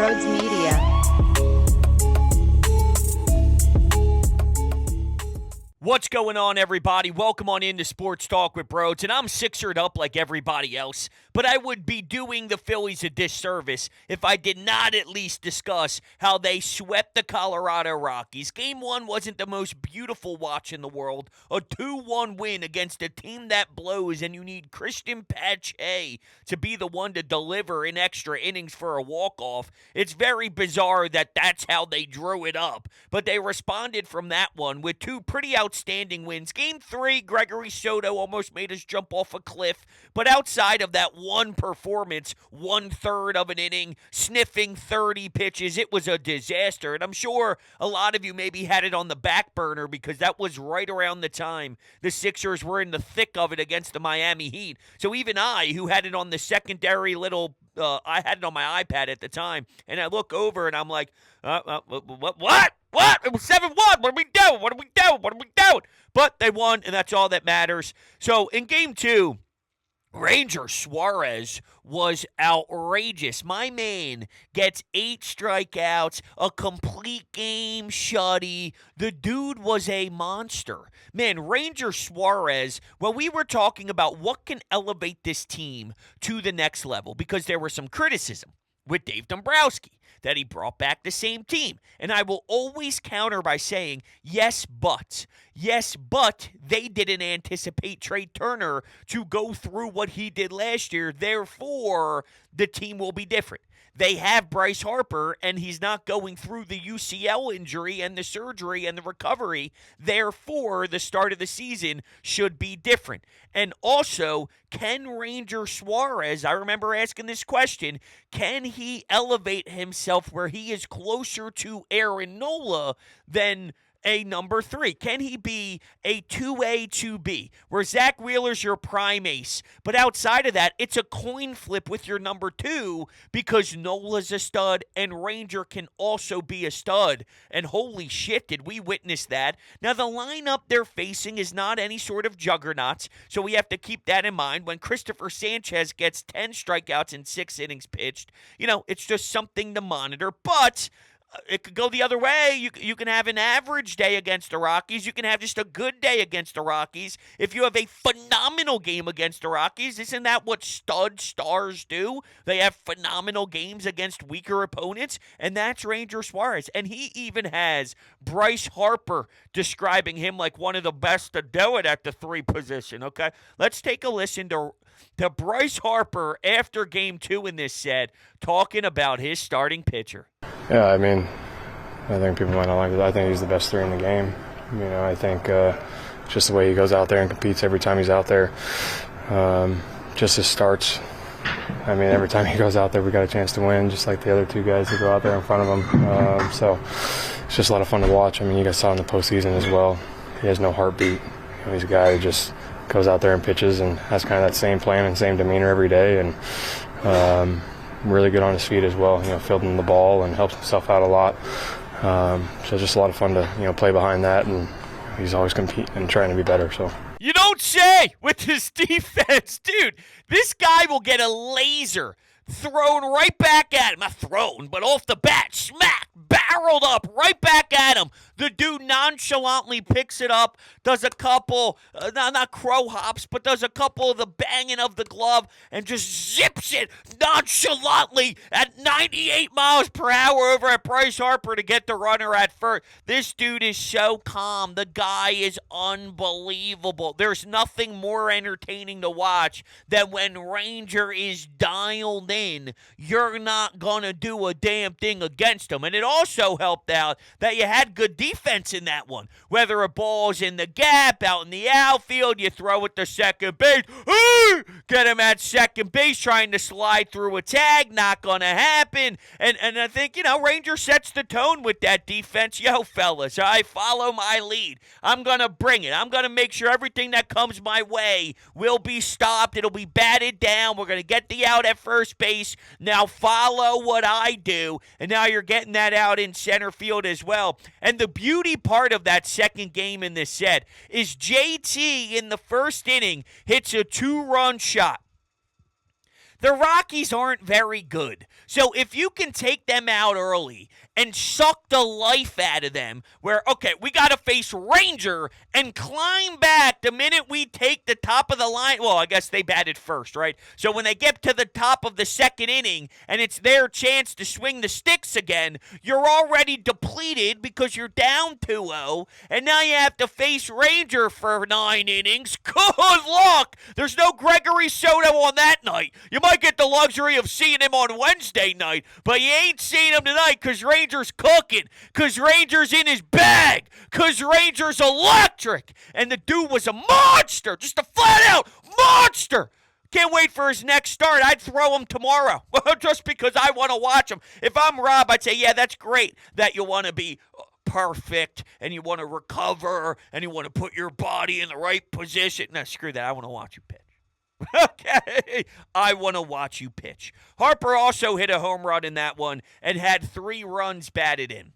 Rhodes Media. What's going on, everybody? Welcome on into Sports Talk with Broads, and I'm Sixered up like everybody else, but I would be doing the Phillies a disservice if I did not at least discuss how they swept the Colorado Rockies. Game 1 wasn't the most beautiful watch in the world, a 2-1 win against a team that blows, and you need Christian Pache to be the one to deliver in extra innings for a walk-off. It's very bizarre that that's how they drew it up, but they responded from that one with two pretty outstanding wins. Game 3, Gregory Soto almost made us jump off a cliff, but outside of that one performance, 1/3 of an inning, sniffing 30 pitches, it was a disaster. And I'm sure a lot of you maybe had it on the back burner because that was right around the time the Sixers were in the thick of it against the Miami Heat. So even I, who had it on the secondary little I had it on my iPad at the time, and I look over and I'm like, what? It was 7-1. What are we doing? But they won, and that's all that matters. So in Game 2, Ranger Suarez was outrageous. My man gets 8 strikeouts, a complete game shutty. The dude was a monster. Man, Ranger Suarez, well, we were talking about what can elevate this team to the next level because there was some criticism with Dave Dombrowski that he brought back the same team. And I will always counter by saying, yes, but they didn't anticipate Trey Turner to go through what he did last year. Therefore, the team will be different. They have Bryce Harper, and he's not going through the UCL injury and the surgery and the recovery. Therefore, the start of the season should be different. And also, can Ranger Suarez, I remember asking this question, can he elevate himself where he is closer to Aaron Nola than a number 3? Can he be a 2A, 2B, where Zach Wheeler's your prime ace? But outside of that, it's a coin flip with your number 2 because Nola's a stud and Ranger can also be a stud. And holy shit, did we witness that. Now, the lineup they're facing is not any sort of juggernauts, so we have to keep that in mind. When Christopher Sanchez gets 10 strikeouts in 6 innings pitched, it's just something to monitor. But it could go the other way. You can have an average day against the Rockies. You can have just a good day against the Rockies. If you have a phenomenal game against the Rockies, isn't that what stud stars do? They have phenomenal games against weaker opponents, and that's Ranger Suarez. And he even has Bryce Harper describing him like one of the best to do it at the 3 position, okay? Let's take a listen to Bryce Harper after Game 2 in this set talking about his starting pitcher. Yeah, I think people might not like it. I think he's the best 3 in the game. I think just the way he goes out there and competes every time he's out there. Just his starts. Every time he goes out there, we got a chance to win, just like the other 2 guys that go out there in front of him. So it's just a lot of fun to watch. You guys saw in the postseason as well. He has no heartbeat. He's a guy who just goes out there and pitches and has kind of that same plan and same demeanor every day. And really good on his feet as well, fielding the ball and helps himself out a lot. So just a lot of fun to, play behind that, and he's always competing and trying to be better. So you don't say with his defense, dude. This guy will get a laser thrown right back at him. Not thrown, but off the bat, smack, barreled up right back at him. The dude nonchalantly picks it up, does a couple, not crow hops, but does a couple of the banging of the glove and just zips it nonchalantly at 98 miles per hour over at Bryce Harper to get the runner at first. This dude is so calm. The guy is unbelievable. There's nothing more entertaining to watch than when Ranger is dialed in. You're not going to do a damn thing against him. And it also helped out that you had good defense in that one. Whether a ball's in the gap, out in the outfield, you throw it to second base. Get him at second base trying to slide through a tag. Not going to happen. And I think, Ranger sets the tone with that defense. Yo, fellas, I follow my lead. I'm going to bring it. I'm going to make sure everything that comes my way will be stopped. It'll be batted down. We're going to get the out at first base. Now follow what I do. And now you're getting that out in center field as well. And the beauty part of that second game in this set is JT in the first inning hits a 2-run shot. The Rockies aren't very good. So if you can take them out early and suck the life out of them, where, okay, we got to face Ranger and climb back the minute we take the top of the line. Well, I guess they batted first, right? So when they get to the top of the second inning and it's their chance to swing the sticks again, you're already depleted because you're down 2-0, and now you have to face Ranger for 9 innings. Good luck! There's no Gregory Soto on that night. You might get the luxury of seeing him on Wednesday night, but you ain't seeing him tonight because Ranger's cooking, because Ranger's in his bag, because Ranger's electric. And the dude was a monster, just a flat-out monster. Can't wait for his next start. I'd throw him tomorrow just because I want to watch him. If I'm Rob, I'd say, yeah, that's great that you want to be perfect and you want to recover and you want to put your body in the right position. No, screw that. I want to watch you pitch. Okay, I want to watch you pitch. Harper also hit a home run in that one and had 3 runs batted in.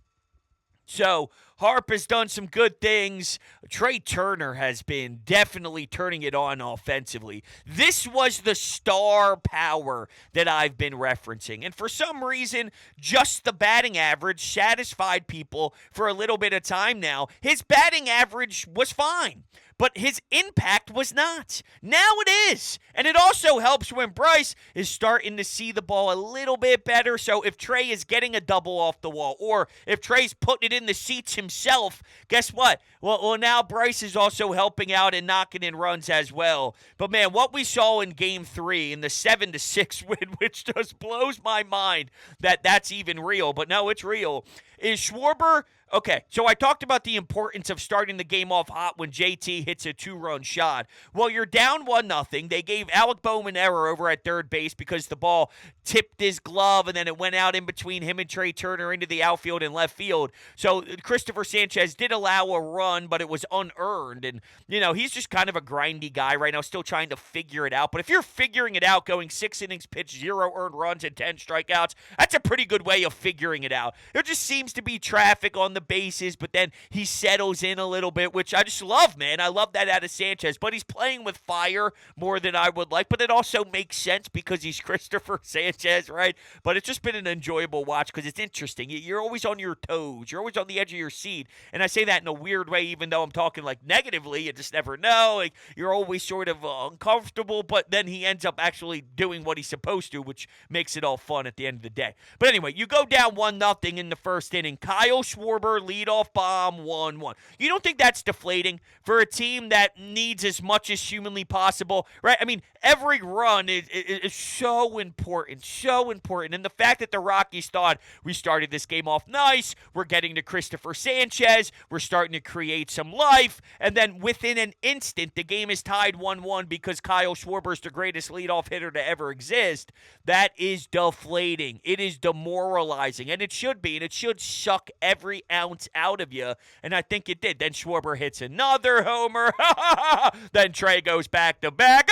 So Harp has done some good things. Trey Turner has been definitely turning it on offensively. This was the star power that I've been referencing. And for some reason, just the batting average satisfied people for a little bit of time now. His batting average was fine, but his impact was not. Now it is. And it also helps when Bryce is starting to see the ball a little bit better. So if Trey is getting a double off the wall, or if Trey's putting it in the seats himself, guess what? Well, now Bryce is also helping out and knocking in runs as well. But man, what we saw in Game 3 in the 7-6 win, which just blows my mind that that's even real. But no, it's real. Is Schwarber... Okay, so I talked about the importance of starting the game off hot when JT hits a 2-run shot. Well, you're down 1-0. They gave Alec Bowman error over at third base because the ball tipped his glove and then it went out in between him and Trey Turner into the outfield and left field. So Christopher Sanchez did allow a run, but it was unearned. And, you know, he's just kind of a grindy guy right now, still trying to figure it out. But if you're figuring it out, going 6 innings pitched, 0 earned runs, and 10 strikeouts, that's a pretty good way of figuring it out. There just seems to be traffic on the bases, but then he settles in a little bit, which I just love, man. I love that out of Sanchez, but he's playing with fire more than I would like, but it also makes sense because he's Christopher Sanchez, right? But it's just been an enjoyable watch because it's interesting. You're always on your toes. You're always on the edge of your seat, and I say that in a weird way, even though I'm talking like negatively. You just never know. Like, you're always sort of uncomfortable, but then he ends up actually doing what he's supposed to, which makes it all fun at the end of the day. But anyway, you go down 1-0 in the first inning. Kyle Schwarber leadoff bomb, 1-1. You don't think that's deflating for a team that needs as much as humanly possible, right? I mean, every run is so important, so important. And the fact that the Rockies thought we started this game off nice, we're getting to Christopher Sanchez, we're starting to create some life, and then within an instant, the game is tied 1-1 because Kyle Schwarber is the greatest leadoff hitter to ever exist. That is deflating. It is demoralizing, and it should be, and it should suck every ounce out of you, and I think it did. Then Schwarber hits another homer. Then Trey goes back to back.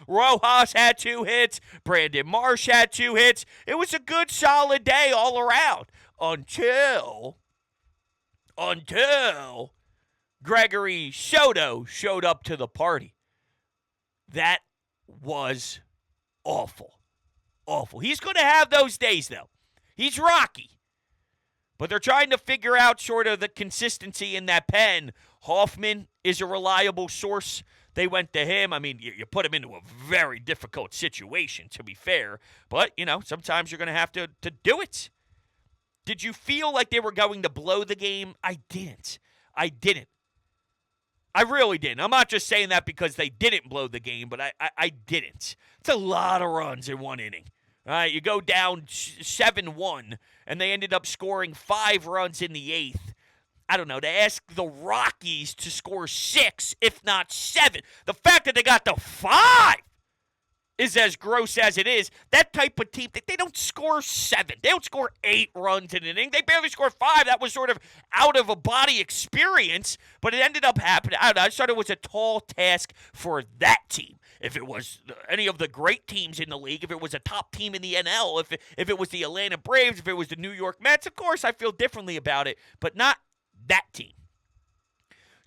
Rojas had 2 hits. Brandon Marsh had 2 hits. It was a good, solid day all around until Gregory Soto showed up to the party. That was awful. Awful. He's going to have those days, though. He's Rocky. But they're trying to figure out sort of the consistency in that pen. Hoffman is a reliable source. They went to him. I mean, you put him into a very difficult situation, to be fair. But, you know, sometimes you're going to have to do it. Did you feel like they were going to blow the game? I didn't. I really didn't. I'm not just saying that because they didn't blow the game, but I didn't. It's a lot of runs in one inning. All right, you go down 7-1, and they ended up scoring 5 runs in the 8th. I don't know, to ask the Rockies to score 6, if not 7. The fact that they got to 5 is as gross as it is. That type of team, they don't score 7. They don't score 8 runs in an inning. They barely scored 5. That was sort of out-of-a-body experience, but it ended up happening. I don't know, I just thought it was a tall task for that team. If it was any of the great teams in the league, if it was a top team in the NL, if it was the Atlanta Braves, if it was the New York Mets, of course I feel differently about it, but not that team.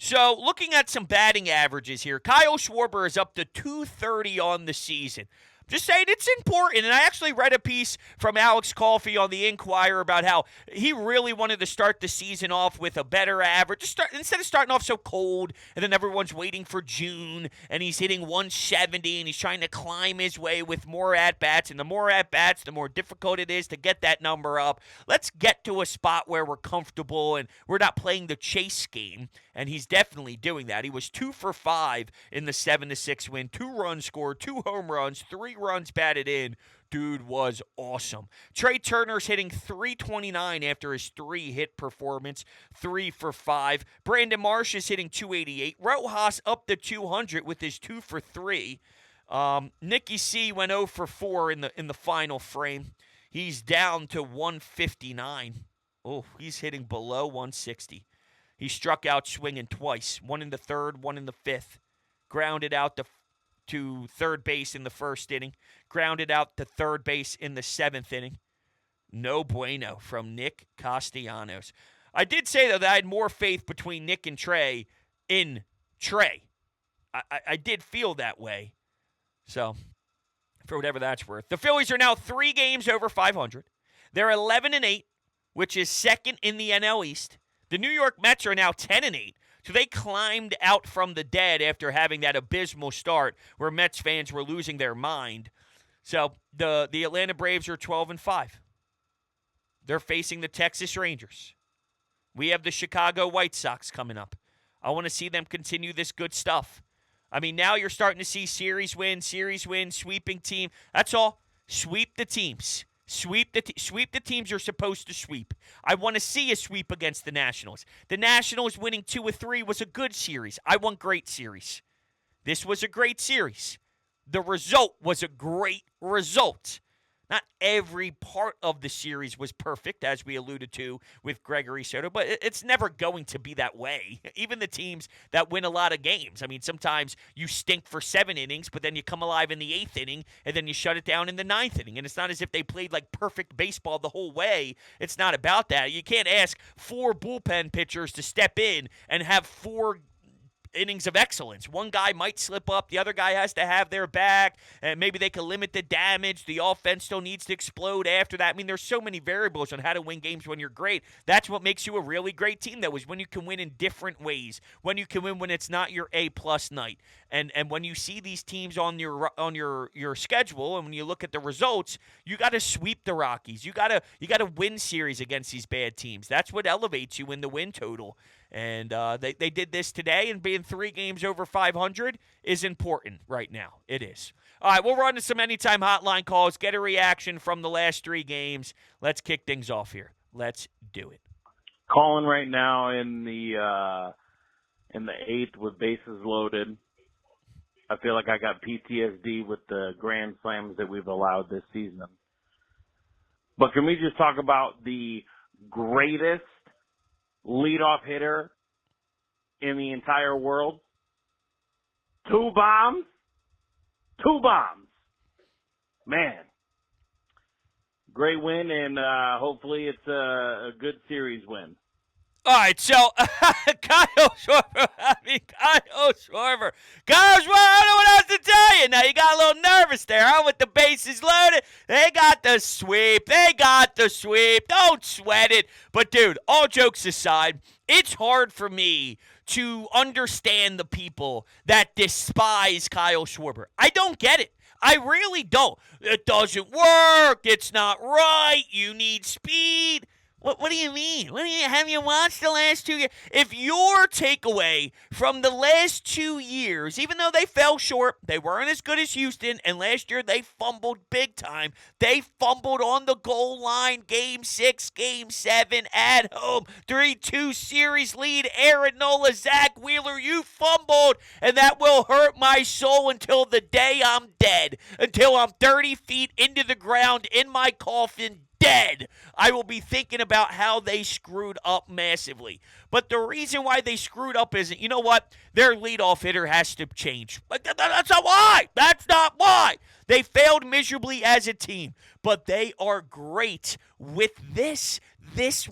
So, looking at some batting averages here, Kyle Schwarber is up to 230 on the season. Just saying it's important. And I actually read a piece from Alex Coffey on the Inquirer about how he really wanted to start the season off with a better average. Instead of starting off so cold and then everyone's waiting for June and he's hitting 170 and he's trying to climb his way with more at-bats. And the more at-bats, the more difficult it is to get that number up. Let's get to a spot where we're comfortable and we're not playing the chase game. And he's definitely doing that. He was 2 for 5 in the 7-6 win. 2 runs scored, 2 home runs, 3 runs batted in. Dude was awesome. Trey Turner's hitting 329 after his 3-hit performance, 3 for 5. Brandon Marsh is hitting 288. Rojas up to 200 with his 2 for 3. Nicky C went 0 for 4 in the final frame. He's down to 159. Oh, he's hitting below 160. He struck out swinging twice, one in the third, one in the fifth. Grounded out to third base in the first inning. Grounded out to third base in the 7th inning. No bueno from Nick Castellanos. I did say, though, that I had more faith between Nick and Trey in Trey. I did feel that way. So, for whatever that's worth. The Phillies are now 3 games over 500. They're 11-8, which is second in the NL East. The New York Mets are now 10-8, so they climbed out from the dead after having that abysmal start where Mets fans were losing their mind. So the Atlanta Braves are 12-5. They're facing the Texas Rangers. We have the Chicago White Sox coming up. I want to see them continue this good stuff. I mean, now you're starting to see series win, sweeping team. That's all. Sweep the teams. Sweep the teams you're supposed to sweep. I want to see a sweep against the Nationals. The Nationals winning 2 of 3 was a good series. I want great series. This was a great series. The result was a great result. Not every part of the series was perfect, as we alluded to with Gregory Soto, but it's never going to be that way. Even the teams that win a lot of games. I mean, sometimes you stink for 7 innings, but then you come alive in the 8th inning, and then you shut it down in the 9th inning. And it's not as if they played like perfect baseball the whole way. It's not about that. You can't ask 4 bullpen pitchers to step in and have 4 innings of excellence. One guy might slip up. The other guy has to have their back. And maybe they can limit the damage. The offense still needs to explode after that. I mean, there's so many variables on how to win games when you're great. That's what makes you a really great team, though, is when you can win in different ways. When you can win when it's not your A-plus night. And when you see these teams on your schedule, and when you look at the results, you got to sweep the Rockies. You got to win series against these bad teams. That's what elevates you in the win total. And they did this today, and being 3 games over 500 is important right now. It is. All right, we'll run to some anytime hotline calls, get a reaction from the last 3 games. Let's kick things off here. Let's do it. Calling right now in the 8th with bases loaded. I feel like I got PTSD with the grand slams that we've allowed this season. But can we just talk about the greatest leadoff hitter in the entire world? 2 bombs. 2 bombs. Man. Great win, and hopefully it's a good series win. All right, so Kyle Schwarber. Kyle Schwarber, I don't know what else to tell you. Now, you got a little nervous there, huh, with the bases loaded. They got the sweep. Don't sweat it. But, dude, all jokes aside, it's hard for me to understand the people that despise Kyle Schwarber. I don't get it. I really don't. It doesn't work. It's not right. You need speed. What do you mean? Have you watched the last 2 years? If your takeaway from the last 2 years, even though they fell short, they weren't as good as Houston, and last year they fumbled big time. They fumbled on the goal line, Game 6, Game 7, at home, 3-2 series lead, Aaron Nola, Zach Wheeler, you fumbled, and that will hurt my soul until the day I'm dead, until I'm 30 feet into the ground in my coffin, dead. I will be thinking about how they screwed up massively. But the reason why they screwed up isn't, you know what? Their leadoff hitter has to change. But that's not why. That's not why. They failed miserably as a team, but they are great with this. This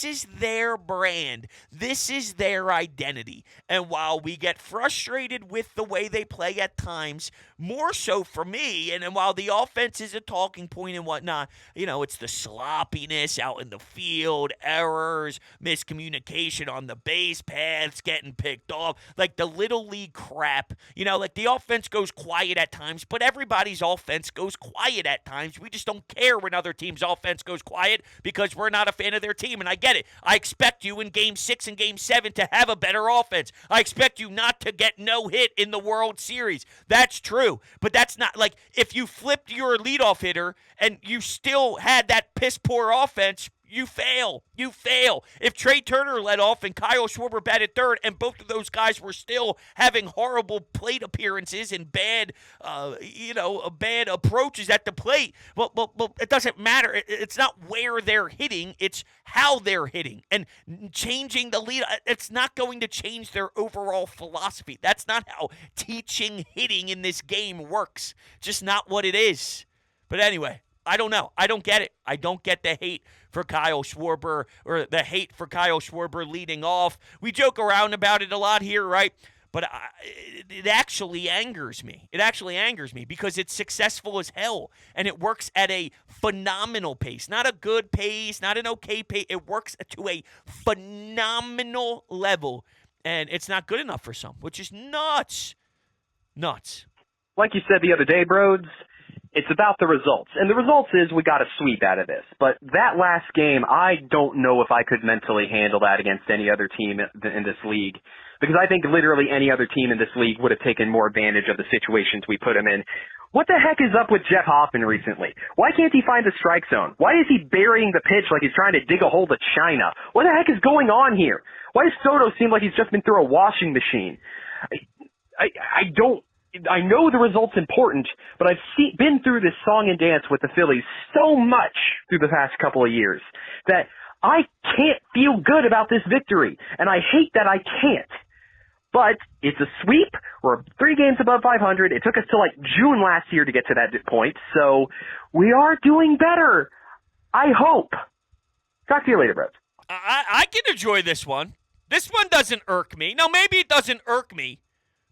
is their brand. This is their identity. And while we get frustrated with the way they play at times, more so for me, and while the offense is a talking point and whatnot, it's the sloppiness out in the field, errors, miscommunication on the base paths, getting picked off, like the little league crap. Like the offense goes quiet at times, but everybody's offense goes quiet at times. We just don't care when other teams' offense goes quiet because we're not a fan of their team, and I get it. I expect you in Game 6 and Game 7 to have a better offense. I expect you not to get no hit in the World Series. That's true, but that's not like if you flipped your leadoff hitter and you still had that piss-poor offense, you fail. You fail. If Trey Turner led off and Kyle Schwarber batted third, and both of those guys were still having horrible plate appearances and bad approaches at the plate, well, it doesn't matter. It's not where they're hitting. It's how they're hitting. And changing the lead, it's not going to change their overall philosophy. That's not how teaching hitting in this game works. Just not what it is. But anyway, I don't know. I don't get it. I don't get the hate for Kyle Schwarber or the hate for Kyle Schwarber leading off. We joke around about it a lot here, right? But it actually angers me. It actually angers me because it's successful as hell, and it works at a phenomenal pace. Not a good pace, not an okay pace. It works to a phenomenal level, and it's not good enough for some, which is nuts. Nuts. Like you said the other day, Broads, it's about the results. And the results is we got a sweep out of this. But that last game, I don't know if I could mentally handle that against any other team in this league. Because I think literally any other team in this league would have taken more advantage of the situations we put him in. What the heck is up with Jeff Hoffman recently? Why can't he find the strike zone? Why is he burying the pitch like he's trying to dig a hole to China? What the heck is going on here? Why does Soto seem like he's just been through a washing machine? I know the result's important, but I've been through this song and dance with the Phillies so much through the past couple of years that I can't feel good about this victory, and I hate that I can't. But it's a sweep. We're 3 games above 500. It took us till like June last year to get to that point, so we are doing better. I hope. Talk to you later, bros. I can enjoy this one. This one doesn't irk me. Now, maybe it doesn't irk me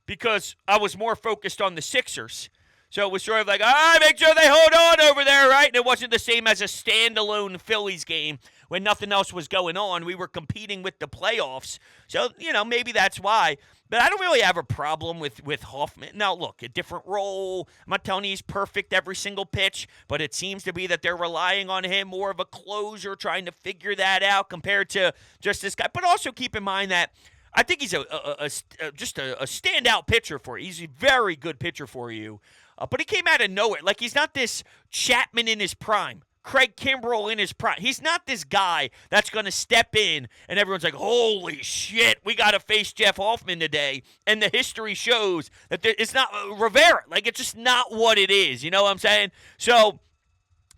because I was more focused on the Sixers. So it was sort of like, make sure they hold on over there, right? And it wasn't the same as a standalone Phillies game when nothing else was going on. We were competing with the playoffs. So, maybe that's why. But I don't really have a problem with Hoffman. Now, look, a different role. I'm not telling you he's perfect every single pitch, but it seems to be that they're relying on him more of a closer, trying to figure that out compared to just this guy. But also keep in mind that I think he's just a standout pitcher for you. He's a very good pitcher for you. But he came out of nowhere. Like, he's not this Chapman in his prime, Craig Kimbrell in his prime. He's not this guy that's going to step in and everyone's like, holy shit, we got to face Jeff Hoffman today. And the history shows that it's not Rivera. Like, it's just not what it is. You know what I'm saying? So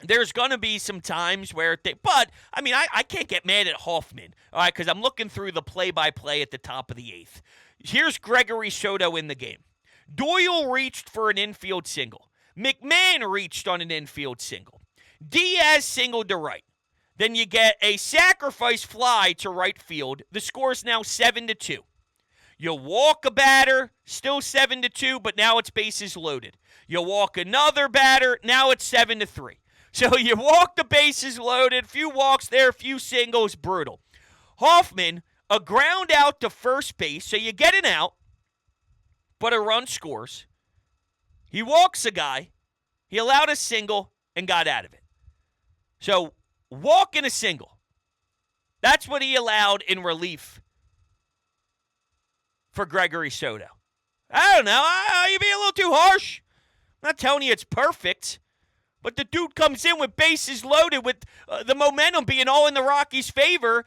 there's going to be some times where but, I can't get mad at Hoffman, all right, because I'm looking through the play-by-play at the top of the 8th. Here's Gregory Soto in the game. Doyle reached for an infield single. McMahon reached on an infield single. Diaz singled to right. Then you get a sacrifice fly to right field. The score is now 7-2. You walk a batter, still 7-2, but now it's bases loaded. You walk another batter, now it's 7-3. So you walk the bases loaded, few walks there, few singles, brutal. Hoffman, a ground out to first base, so you get an out, but a run scores. He walks a guy, he allowed a single, and got out of it. So, walk and a single. That's what he allowed in relief for Gregory Soto. I don't know. You being a little too harsh. I'm not telling you it's perfect. But the dude comes in with bases loaded, with the momentum being all in the Rockies' favor.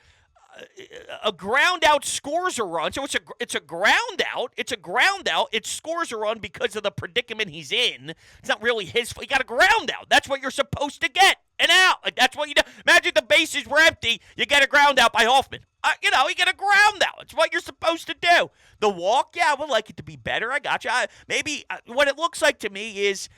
A ground out scores a run. So it's a ground out. It's a ground out. It scores a run because of the predicament he's in. It's not really his fault. He got a ground out. That's what you're supposed to get. and out. Like, that's what you do. Imagine the bases were empty. You get a ground out by Hoffman. You get a ground out. It's what you're supposed to do. The walk, yeah, I would like it to be better. I got you. Maybe what it looks like to me is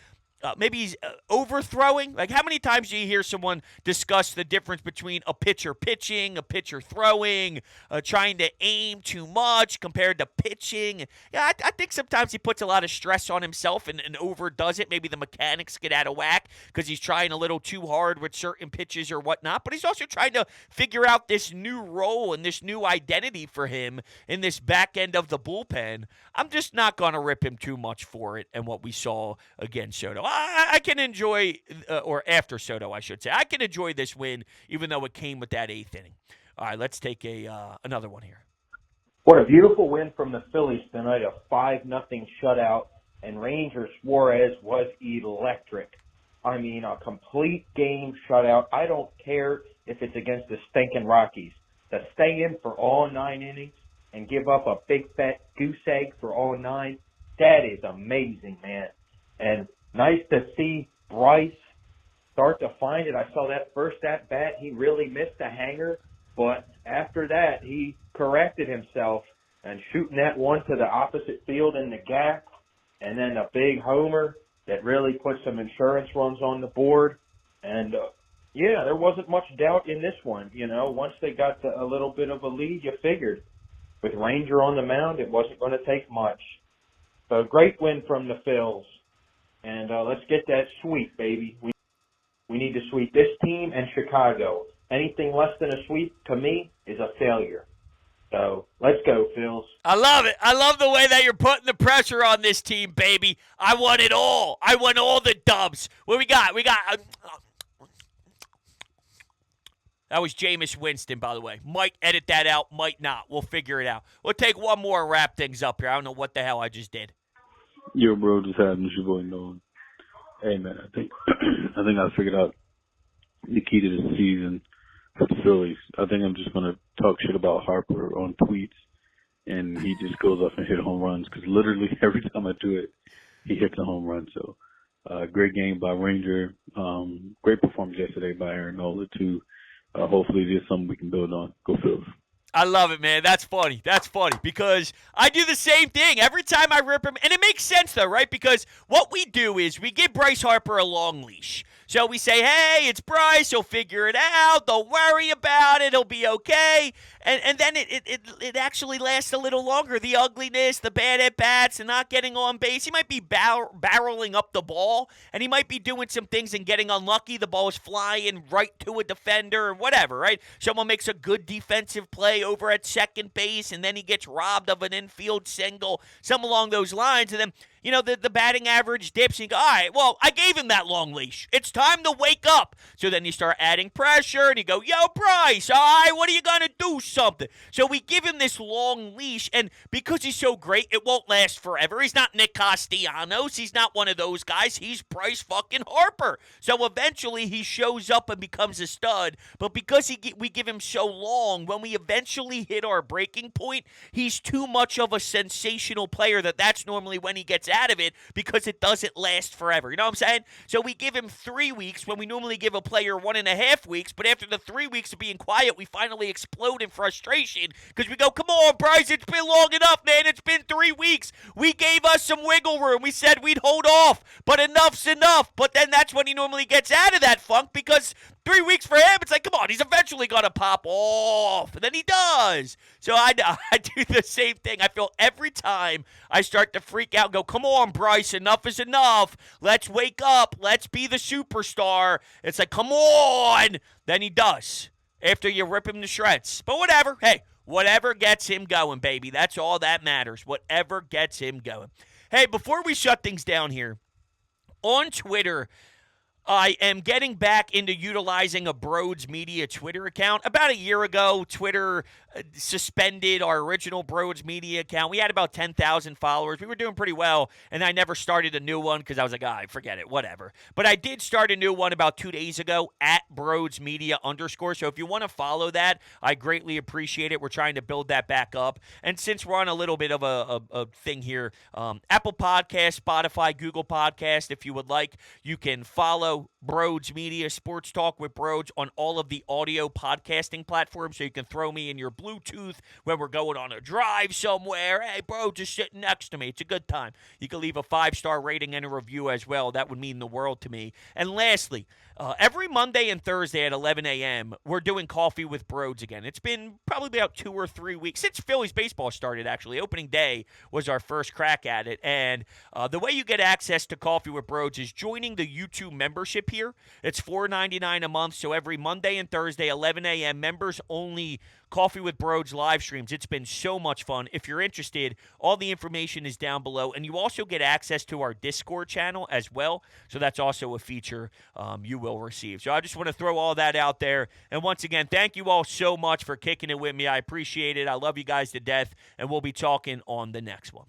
maybe he's overthrowing. Like, how many times do you hear someone discuss the difference between a pitcher pitching, a pitcher throwing, trying to aim too much compared to pitching? Yeah, I think sometimes he puts a lot of stress on himself and overdoes it. Maybe the mechanics get out of whack because he's trying a little too hard with certain pitches or whatnot. But he's also trying to figure out this new role and this new identity for him in this back end of the bullpen. I'm just not going to rip him too much for it and what we saw against Soto. I can enjoy, or after Soto, I should say, I can enjoy this win, even though it came with that 8th inning. All right, let's take another one here. What a beautiful win from the Phillies tonight, a 5-0 shutout, and Ranger Suarez was electric. I mean, a complete game shutout. I don't care if it's against the stinking Rockies. To stay in for all 9 innings and give up a big fat goose egg for all 9, that is amazing, man. And nice to see Bryce start to find it. I saw that first at-bat. He really missed a hanger, but after that, he corrected himself and shooting that one to the opposite field in the gap, and then a big homer that really put some insurance runs on the board. And, yeah, there wasn't much doubt in this one. Once they got a little bit of a lead, you figured. With Ranger on the mound, it wasn't going to take much. So great win from the Phils. And let's get that sweep, baby. We need to sweep this team and Chicago. Anything less than a sweep, to me, is a failure. So let's go, Phils. I love it. I love the way that you're putting the pressure on this team, baby. I want it all. I want all the dubs. What we got? That was Jameis Winston, by the way. Might edit that out, might not. We'll figure it out. We'll take one more and wrap things up here. I don't know what the hell I just did. Yo, bro, just having this your boy Nolan. Hey, man, I think I figured out the key to the season for the Phillies. I think I'm just going to talk shit about Harper on tweets, and he just goes up and hit home runs, because literally every time I do it, he hits a home run. So, great game by Ranger. Great performance yesterday by Aaron Nola, too. Hopefully there's something we can build on. Go Phillies. I love it, man. That's funny. That's funny because I do the same thing every time I rip him. And it makes sense, though, right? Because what we do is we give Bryce Harper a long leash. So we say, hey, it's Bryce. He'll figure it out. Don't worry about it. He'll be okay. And then it actually lasts a little longer. The ugliness, the bad at-bats, the not getting on base. He might be barreling up the ball, and he might be doing some things and getting unlucky. The ball is flying right to a defender or whatever, right? Someone makes a good defensive play over at second base, and then he gets robbed of an infield single, something along those lines. And then, the batting average dips, and you go, all right, well, I gave him that long leash. It's time to wake up. So then you start adding pressure, and you go, yo, Bryce, all right, what are you going to do something? So we give him this long leash, and because he's so great, it won't last forever. He's not Nick Castellanos. He's not one of those guys. He's Bryce fucking Harper. So eventually he shows up and becomes a stud, but because we give him so long, when we eventually hit our breaking point, he's too much of a sensational player that's normally when he gets out of it, because it doesn't last forever. You know what I'm saying? So we give him 3 weeks when we normally give a player 1.5 weeks, but after the 3 weeks of being quiet, we finally explode in frustration because we go, come on, Bryce, it's been long enough, man. It's been 3 weeks. We gave us some wiggle room. We said we'd hold off, but enough's enough. But then that's when he normally gets out of that funk, because 3 weeks for him, it's like, come on, he's eventually going to pop off. And then he does. So I do the same thing. I feel every time I start to freak out and go, come on, Bryce, enough is enough. Let's wake up. Let's be the superstar. It's like, come on. Then he does after you rip him to shreds. But whatever. Hey, whatever gets him going, baby. That's all that matters. Whatever gets him going. Hey, before we shut things down here, on Twitter, I am getting back into utilizing a Broads Media Twitter account. About a year ago, Twitter suspended our original Broads Media account. We had about 10,000 followers. We were doing pretty well, and I never started a new one because I was like, forget it, whatever. But I did start a new one about 2 days ago, at Broads Media _. So if you want to follow that, I greatly appreciate it. We're trying to build that back up. And since we're on a little bit of a thing here, Apple Podcast, Spotify, Google Podcast, if you would like, you can follow Broads Media, Sports Talk with Broads on all of the audio podcasting platforms, so you can throw me in your Bluetooth when we're going on a drive somewhere. Hey, Broads is sitting next to me. It's a good time. You can leave a 5-star rating and a review as well. That would mean the world to me. And lastly, every Monday and Thursday at 11 a.m., we're doing Coffee with Broads again. It's been probably about 2 or 3 weeks since Phillies baseball started, actually. Opening day was our first crack at it. And the way you get access to Coffee with Broads is joining the YouTube membership here. It's $4.99 a month, so every Monday and Thursday, 11 a.m., members-only Coffee with Broads live streams. It's been so much fun. If you're interested, all the information is down below, and you also get access to our Discord channel as well, so that's also a feature you will receive. So I just want to throw all that out there, and once again, thank you all so much for kicking it with me. I appreciate it. I love you guys to death, and we'll be talking on the next one.